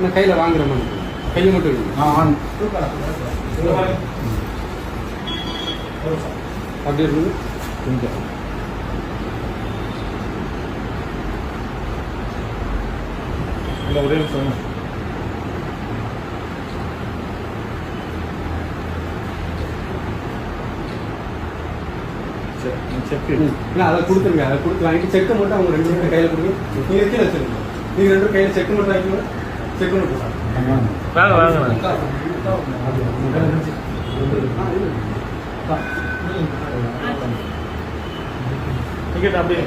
நான் கையில் வாங்குற மாதிரி கையை மட்டும் அப்படி இருக்குது கொஞ்சம் ஒரே நிமிஷம் செக்கு இல்லை அதை கொடுத்துருங்க அதை கொடுத்து வாங்கிட்டு செக்கு மட்டும் அவங்க 2 பேரும் கையில் கொடுங்க நீங்கள் கீழே வச்சுருங்க நீங்கள் 2 பேரும் கையில் செக்கு மட்டும் வாங்கிக்கோங்க செக்கு மட்டும் வாங்க வாங்க டிக்கெட் அப்படியே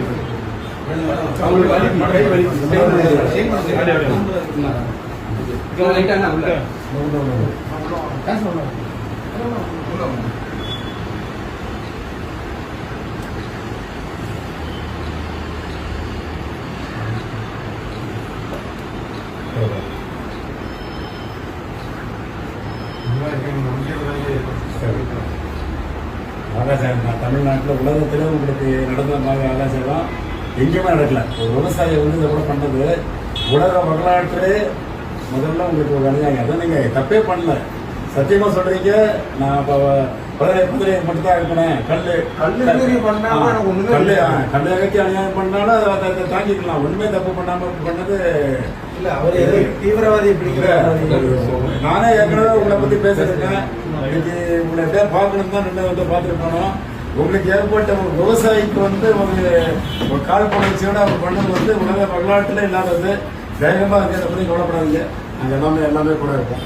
அவங்களுக்கு வலி கை வலி லைட்டாக உள்ள ஆகாசம் தமிழ்நாட்டில் உலகத்தில் உங்களுக்கு நடந்த மாதிரி ஆகாசம் எங்கேயுமே நடக்கல. ஒரு விவசாயி வந்து இதை கூட பண்ணுறது உலக வரலாற்று முதல்ல உங்களுக்கு ஒரு அணியாங்க. அதை நீங்கள் தப்பே பண்ணல. சத்தியமாக சொல்கிறீங்க. நான் இப்போ குதிரை மட்டும் தான் இருப்பேன். கல் அகற்றி அநியாயம் பண்ணாலும் அதை தாங்கிக்கலாம். ஒன்றுமே தப்பு பண்ணாமல் பண்ணது இல்லை. அவர் தீவிரவாதி பிடிக்கிற நானே ஏற்கனவே உங்களை பற்றி பேசுறேன். இன்னைக்கு உங்களை எப்படியா பார்க்கணும் தான் நின்று வந்து பார்த்துட்டு போனோம். உங்களுக்கு ஏற்பட்ட ஒரு விவசாயிக்கு வந்து ஒரு கால் புணர்ச்சியோட அவர் பண்ணது வந்து உலக வரலாற்றில் இல்லாதது. தைரியமாக இருக்கிறத பற்றி கவலைப்படாதீங்க. நாங்கள் எல்லாமே கூட இருப்போம்.